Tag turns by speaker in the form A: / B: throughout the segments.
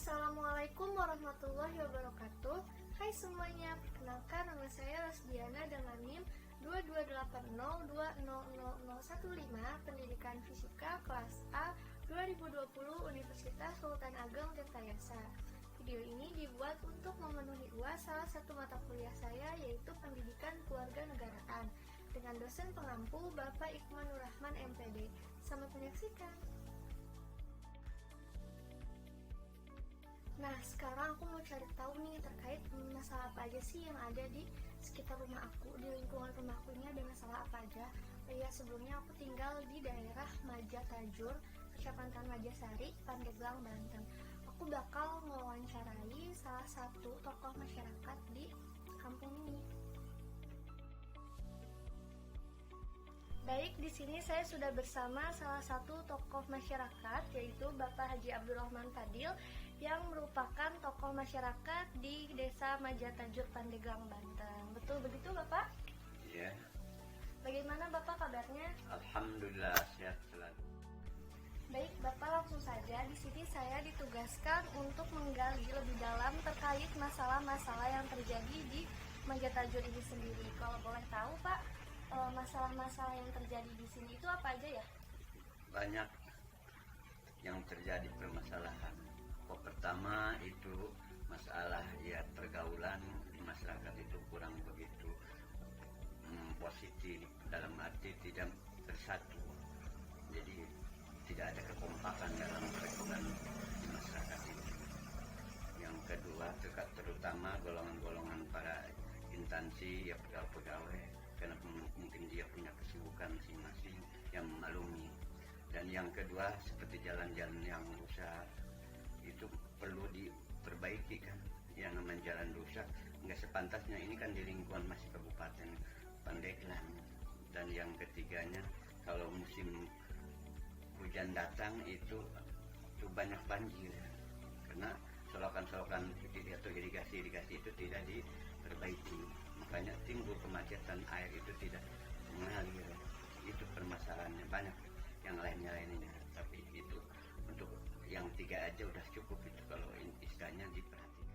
A: Assalamualaikum warahmatullahi wabarakatuh. Hai semuanya, perkenalkan nama saya Rasdiana dengan NIM 2280200015 Pendidikan Fisika kelas A 2020 Universitas Sultan Ageng Tirtayasa. Video ini dibuat untuk memenuhi UAS salah satu mata kuliah saya, yaitu Pendidikan Kewarganegaraan, dengan dosen pengampu Bapak Iqman Nurrahman MPD. Selamat menyaksikan. Nah, sekarang aku mau cari tahu nih terkait masalah apa aja sih yang ada di sekitar rumah aku, di lingkungan rumah aku ini ada masalah apa aja. Ya, sebelumnya aku tinggal di daerah Majatajur, Kecamatan Majasari, Pandeglang, Banten. Aku bakal mewawancarai salah satu tokoh masyarakat di kampung ini. Baik, di sini saya sudah bersama salah satu tokoh masyarakat, yaitu Bapak Haji Abdurrahman Fadil, yang merupakan tokoh masyarakat di Desa Majatajur, Pandeglang, Banten. Betul begitu, Bapak?
B: Iya.
A: Bagaimana Bapak kabarnya?
B: Alhamdulillah sehat selalu.
A: Baik, Bapak, langsung saja. Di sini saya ditugaskan untuk menggali lebih dalam terkait masalah-masalah yang terjadi di Majatajur ini sendiri. Kalau boleh tahu, Pak, masalah-masalah yang terjadi di sini itu apa aja ya?
B: Banyak yang terjadi permasalahan. Pertama itu masalah ya pergaulan di masyarakat itu kurang begitu positif, dalam arti tidak bersatu. Jadi tidak ada kekompakan dalam pergaulan di masyarakat itu. Yang kedua terutama golongan-golongan para instansi ya pegawai, karena mungkin dia punya kesibukan masing-masing yang memaklumi. Dan yang kedua seperti jalan-jalan yang rusak itu perlu diperbaiki kan. Yang namanya jalan rusak nggak sepantasnya, ini kan di lingkungan masih Kabupaten Pandeglang. Dan yang ketiganya kalau musim hujan datang itu banyak banjir karena selokan-selokan atau irigasi itu tidak diperbaiki, makanya timbul kemacetan, air itu tidak mengalir. Itu permasalahannya. Banyak yang lainnya, tapi itu untuk yang tiga aja udah cukup itu kalau istilahnya diperhatikan.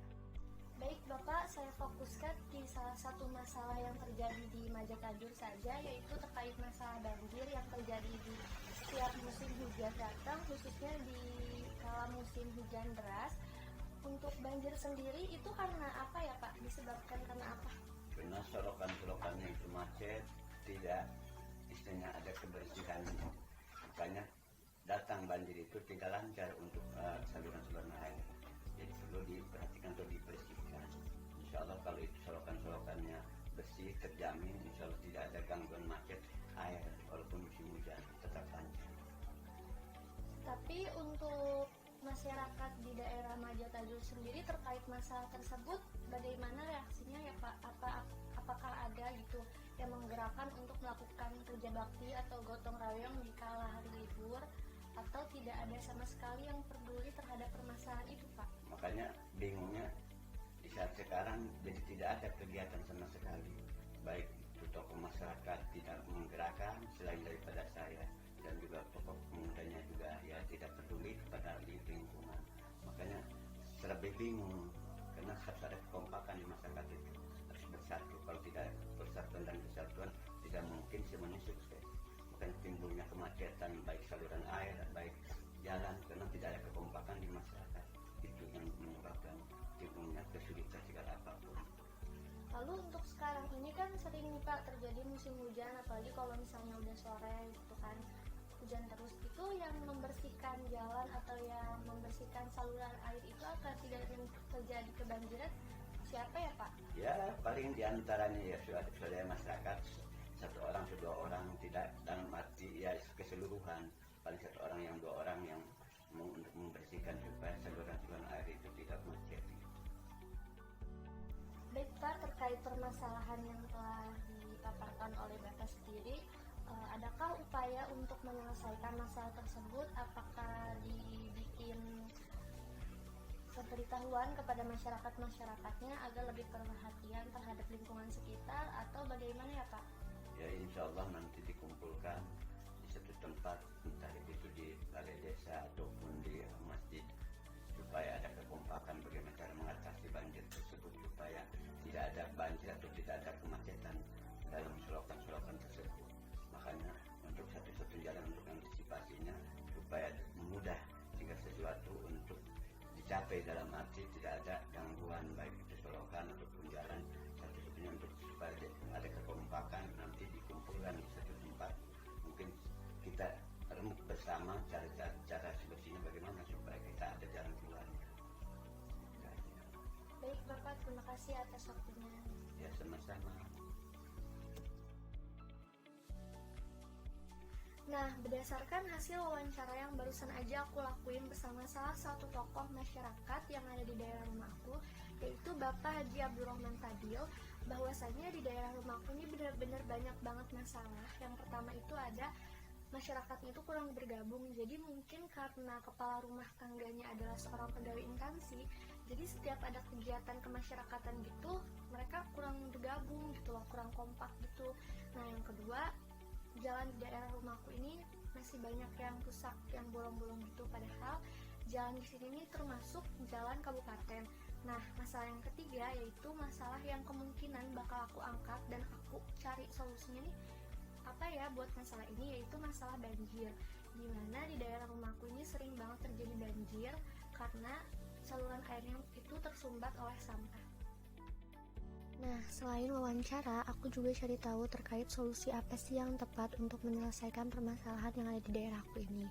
A: Baik, Bapak, saya fokuskan di salah satu masalah yang terjadi di Majatajur saja, yaitu terkait masalah banjir yang terjadi di setiap musim hujan datang, khususnya di kala musim hujan deras. Untuk banjir sendiri itu karena apa ya, Pak? Disebabkan karena apa?
B: Karena solokan-solokannya itu macet, tidak istilahnya ada kebersihan, makanya datang banjir itu tidak lancar untuk saluran-saluran air. Jadi perlu diperhatikan atau dibersihkan. Insya Allah kalau itu solokan-solokannya bersih, terjamin insya Allah tidak ada gangguan macet air walaupun musim hujan tetap lancar.
A: Tapi untuk masyarakat di daerah Majatajur sendiri terkait masalah tersebut, bagaimana reaksinya ya Pak? Apakah ada gitu yang menggerakkan untuk melakukan kerja bakti atau gotong royong di kala hari libur, atau tidak ada sama sekali yang peduli terhadap permasalahan itu, Pak?
B: Makanya bingungnya di saat sekarang jadi tidak ada kegiatan sama sekali, baik itu tokoh masyarakat tidak menggerakkan selain daripada saya, dan juga tokoh pemudanya juga ya tidak peduli kepada lingkungan. Makanya serba bingung karena harus ada kekompakan di masyarakat itu, harus bersatu. Kalau tidak persatuan dan kesatuan tidak mungkin semuanya sukses. Makanya timbulnya kemacetan baik saluran air baik jalan karena tidak ada kekompakan di masyarakat. Itu yang menyebabkan timbulnya kesulitan segala apapun.
A: Lalu untuk sekarang ini kan sering nih Pak terjadi musim hujan, apalagi kalau misalnya udah sore gitu kan, hujan terus. Itu yang membersihkan jalan atau yang membersihkan saluran air itu agar tidak terjadi kebanjiran siapa ya Pak?
B: Ya paling diantaranya ya sudah masyarakat, satu orang atau dua orang, tidak dalam arti ya keseluruhan, paling satu orang yang dua orang yang untuk membersihkan supaya saluran-saluran air itu tidak macet.
A: Baik Pak, terkait permasalahan yang telah dipaparkan oleh Bapak sendiri, adakah upaya untuk menyelesaikan masalah tersebut? Apakah dibikin pemberitahuan kepada masyarakat-masyarakatnya agar lebih perhatian terhadap lingkungan sekitar, atau bagaimana ya Pak?
B: Ya insya Allah nanti dikumpulkan di satu tempat, entah itu di balai desa ataupun di masjid, supaya ada kekompakan tercapai, dalam arti tidak ada gangguan baik itu selokan ataupun jalan. Satu-satunya untuk supaya ada kekompakan, nanti dikumpulkan di satu tempat. Mungkin kita remuk bersama cara solusinya bagaimana supaya kita ada jalan keluar.
A: Baik Bapak, terima kasih atas waktunya.
B: Ya, sama-sama.
A: Nah, berdasarkan hasil wawancara yang barusan aja aku lakuin bersama salah satu tokoh masyarakat yang ada di daerah rumah aku, yaitu Bapak Haji Abdurrahman Fadil, bahwasanya di daerah rumah aku ini benar-benar banyak banget masalah. Yang pertama itu ada masyarakatnya itu kurang bergabung, jadi mungkin karena kepala rumah tangganya adalah seorang pegawai instansi, jadi setiap ada kegiatan kemasyarakatan gitu, mereka kurang bergabung gitu loh, kurang kompak gitu. Nah, yang kedua, jalan di daerah rumahku ini masih banyak yang rusak, yang bolong-bolong gitu, padahal jalan di sini nih termasuk jalan kabupaten. Nah, masalah yang ketiga yaitu masalah yang kemungkinan bakal aku angkat dan aku cari solusinya nih apa ya buat masalah ini, yaitu masalah banjir. Dimana di daerah rumahku ini sering banget terjadi banjir karena saluran airnya itu tersumbat oleh sampah. Nah, selain wawancara, aku juga cari tahu terkait solusi apa sih yang tepat untuk menyelesaikan permasalahan yang ada di daerahku ini.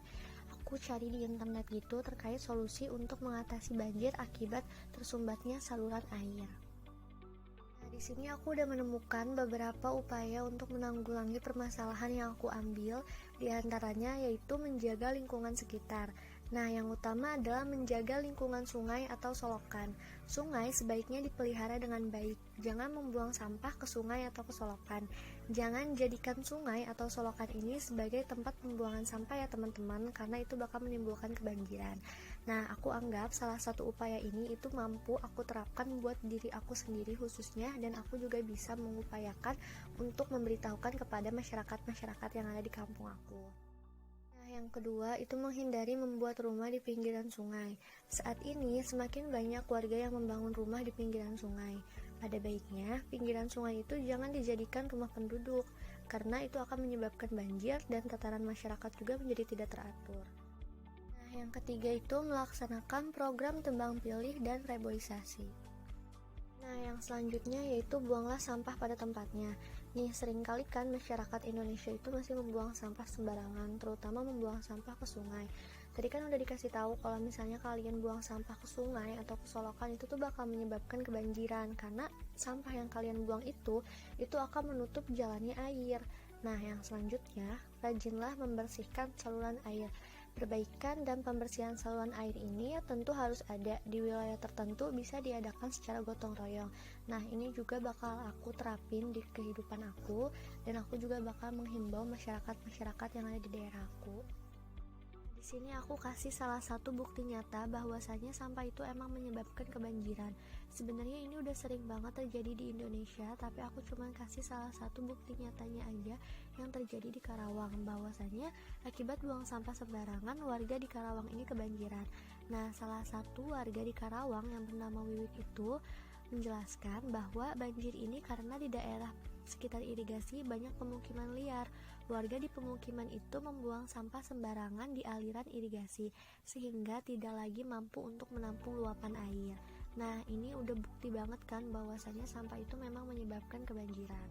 A: Aku cari di internet gitu terkait solusi untuk mengatasi banjir akibat tersumbatnya saluran air. Nah, di sini aku udah menemukan beberapa upaya untuk menanggulangi permasalahan yang aku ambil, di antaranya yaitu menjaga lingkungan sekitar. Nah, yang utama adalah menjaga lingkungan sungai atau solokan. Sungai sebaiknya dipelihara dengan baik. Jangan membuang sampah ke sungai atau ke solokan. Jangan jadikan sungai atau solokan ini sebagai tempat pembuangan sampah ya teman-teman, karena itu bakal menimbulkan kebanjiran. Nah, aku anggap salah satu upaya ini itu mampu aku terapkan buat diri aku sendiri khususnya, dan aku juga bisa mengupayakan untuk memberitahukan kepada masyarakat-masyarakat yang ada di kampung aku. Yang kedua, itu menghindari membuat rumah di pinggiran sungai. Saat ini, semakin banyak warga yang membangun rumah di pinggiran sungai. Pada baiknya, pinggiran sungai itu jangan dijadikan rumah penduduk, karena itu akan menyebabkan banjir dan tataran masyarakat juga menjadi tidak teratur. Nah, yang ketiga itu melaksanakan program tebang pilih dan reboisasi. Nah, yang selanjutnya yaitu buanglah sampah pada tempatnya. Nih, seringkali kan masyarakat Indonesia itu masih membuang sampah sembarangan, terutama membuang sampah ke sungai. Tadi kan udah dikasih tahu kalau misalnya kalian buang sampah ke sungai atau ke solokan itu tuh bakal menyebabkan kebanjiran, karena sampah yang kalian buang itu akan menutup jalannya air. Nah, yang selanjutnya, rajinlah membersihkan saluran air. Perbaikan dan pembersihan saluran air ini tentu harus ada di wilayah tertentu, bisa diadakan secara gotong royong. Nah, ini juga bakal aku terapin di kehidupan aku, dan aku juga bakal menghimbau masyarakat-masyarakat yang ada di daerahku. Di sini aku kasih salah satu bukti nyata bahwasanya sampah itu emang menyebabkan kebanjiran. Sebenarnya ini udah sering banget terjadi di Indonesia, tapi aku cuma kasih salah satu bukti nyatanya aja yang terjadi di Karawang, bahwasanya akibat buang sampah sembarangan warga di Karawang ini kebanjiran. Nah, salah satu warga di Karawang yang bernama Wiwik itu menjelaskan bahwa banjir ini karena di daerah sekitar irigasi banyak pemukiman liar. Warga di pemukiman itu membuang sampah sembarangan di aliran irigasi, sehingga tidak lagi mampu untuk menampung luapan air. Nah, ini udah bukti banget kan bahwasanya sampah itu memang menyebabkan kebanjiran.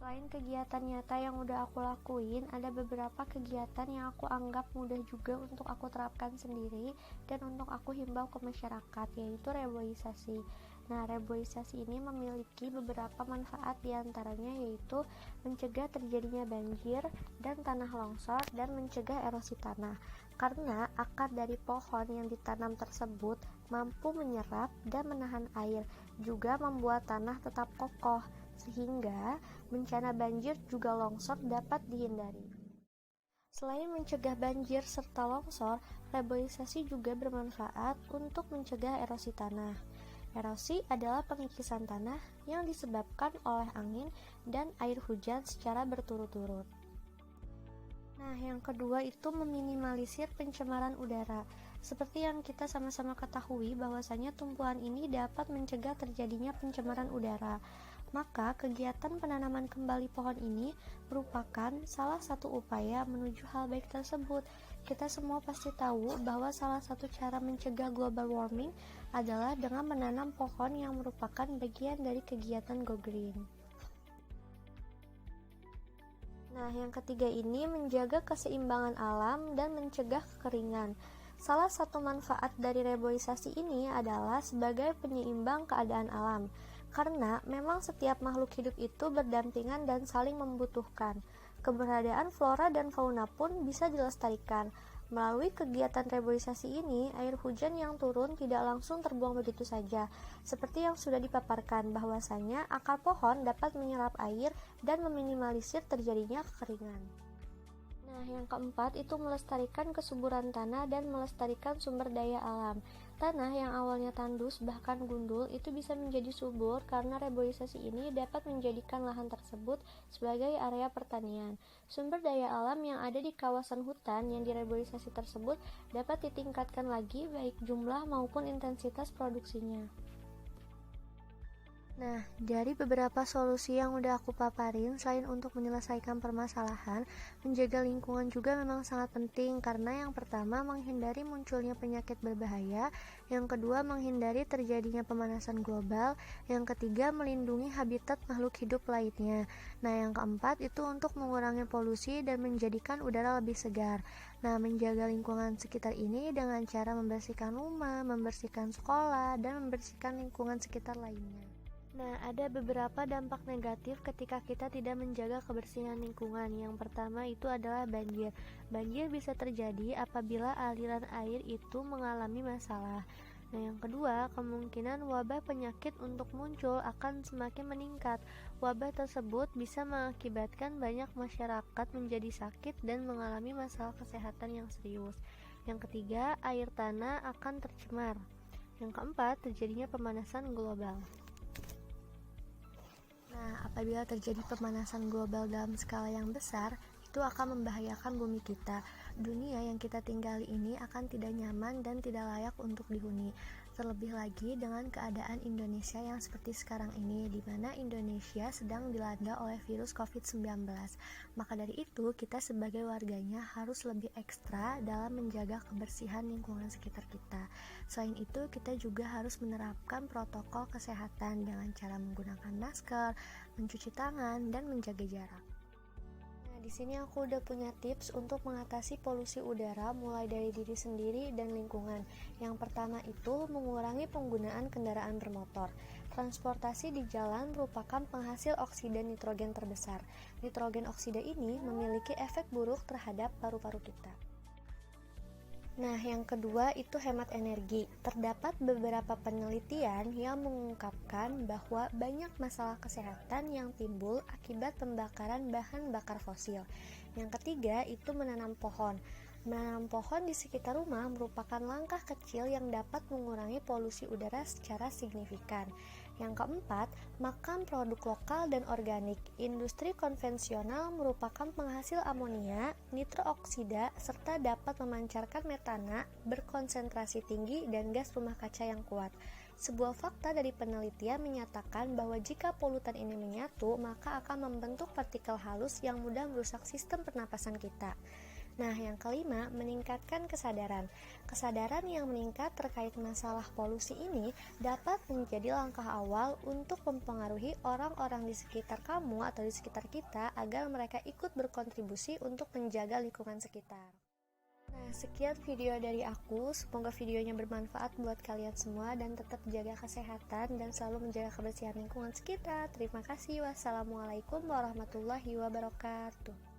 A: Selain kegiatan nyata yang udah aku lakuin, ada beberapa kegiatan yang aku anggap mudah juga untuk aku terapkan sendiri dan untuk aku himbau ke masyarakat, yaitu reboisasi. Nah, reboisasi ini memiliki beberapa manfaat, diantaranya yaitu mencegah terjadinya banjir dan tanah longsor dan mencegah erosi tanah. Karena akar dari pohon yang ditanam tersebut mampu menyerap dan menahan air, juga membuat tanah tetap kokoh, sehingga bencana banjir juga longsor dapat dihindari. Selain mencegah banjir serta longsor, reboisasi juga bermanfaat untuk mencegah erosi tanah. Erosi adalah pengikisan tanah yang disebabkan oleh angin dan air hujan secara berturut-turut. Nah, yang kedua itu meminimalisir pencemaran udara. Seperti yang kita sama-sama ketahui bahwasanya tumbuhan ini dapat mencegah terjadinya pencemaran udara. Maka kegiatan penanaman kembali pohon ini merupakan salah satu upaya menuju hal baik tersebut. Kita semua pasti tahu bahwa salah satu cara mencegah global warming adalah dengan menanam pohon yang merupakan bagian dari kegiatan Go Green. Nah, yang ketiga ini menjaga keseimbangan alam dan mencegah kekeringan. Salah satu manfaat dari reboisasi ini adalah sebagai penyeimbang keadaan alam. Karena memang setiap makhluk hidup itu berdampingan dan saling membutuhkan. Keberadaan flora dan fauna pun bisa dilestarikan. Melalui kegiatan reboisasi ini, air hujan yang turun tidak langsung terbuang begitu saja. Seperti yang sudah dipaparkan bahwasanya akar pohon dapat menyerap air dan meminimalisir terjadinya kekeringan. Nah, yang keempat itu melestarikan kesuburan tanah dan melestarikan sumber daya alam. Tanah yang awalnya tandus bahkan gundul itu bisa menjadi subur karena reboisasi ini dapat menjadikan lahan tersebut sebagai area pertanian. Sumber daya alam yang ada di kawasan hutan yang direboisasi tersebut dapat ditingkatkan lagi baik jumlah maupun intensitas produksinya. Nah, dari beberapa solusi yang udah aku paparin, selain untuk menyelesaikan permasalahan, menjaga lingkungan juga memang sangat penting karena yang pertama menghindari munculnya penyakit berbahaya, yang kedua menghindari terjadinya pemanasan global, yang ketiga melindungi habitat makhluk hidup lainnya. Nah, yang keempat itu untuk mengurangi polusi dan menjadikan udara lebih segar. Nah, menjaga lingkungan sekitar ini dengan cara membersihkan rumah, membersihkan sekolah, dan membersihkan lingkungan sekitar lainnya. Nah, ada beberapa dampak negatif ketika kita tidak menjaga kebersihan lingkungan. Yang pertama itu adalah banjir. Banjir bisa terjadi apabila aliran air itu mengalami masalah. Nah, yang kedua, kemungkinan wabah penyakit untuk muncul akan semakin meningkat. Wabah tersebut bisa mengakibatkan banyak masyarakat menjadi sakit dan mengalami masalah kesehatan yang serius. Yang ketiga, air tanah akan tercemar. Yang keempat, terjadinya pemanasan global. Nah, apabila terjadi pemanasan global dalam skala yang besar, itu akan membahayakan bumi kita. Dunia yang kita tinggali ini akan tidak nyaman dan tidak layak untuk dihuni. Terlebih lagi dengan keadaan Indonesia yang seperti sekarang ini, di mana Indonesia sedang dilanda oleh virus COVID-19. Maka dari itu, kita sebagai warganya harus lebih ekstra dalam menjaga kebersihan lingkungan sekitar kita. Selain itu, kita juga harus menerapkan protokol kesehatan dengan cara menggunakan masker, mencuci tangan, dan menjaga jarak. Di sini aku udah punya tips untuk mengatasi polusi udara mulai dari diri sendiri dan lingkungan. Yang pertama itu mengurangi penggunaan kendaraan bermotor. Transportasi di jalan merupakan penghasil oksida nitrogen terbesar. Nitrogen oksida ini memiliki efek buruk terhadap paru-paru kita. Nah, yang kedua itu hemat energi. Terdapat beberapa penelitian yang mengungkapkan bahwa banyak masalah kesehatan yang timbul akibat pembakaran bahan bakar fosil. Yang ketiga itu menanam pohon. Menanam pohon di sekitar rumah merupakan langkah kecil yang dapat mengurangi polusi udara secara signifikan. Yang keempat, makan produk lokal dan organik. Industri konvensional merupakan penghasil amonia, nitrooksida, serta dapat memancarkan metana berkonsentrasi tinggi dan gas rumah kaca yang kuat. Sebuah fakta dari penelitian menyatakan bahwa jika polutan ini menyatu, maka akan membentuk partikel halus yang mudah merusak sistem pernapasan kita. Nah, yang kelima, meningkatkan kesadaran. Kesadaran yang meningkat terkait masalah polusi ini dapat menjadi langkah awal untuk mempengaruhi orang-orang di sekitar kamu atau di sekitar kita agar mereka ikut berkontribusi untuk menjaga lingkungan sekitar. Nah, sekian video dari aku. Semoga videonya bermanfaat buat kalian semua dan tetap jaga kesehatan dan selalu menjaga kebersihan lingkungan sekitar. Terima kasih. Wassalamualaikum warahmatullahi wabarakatuh.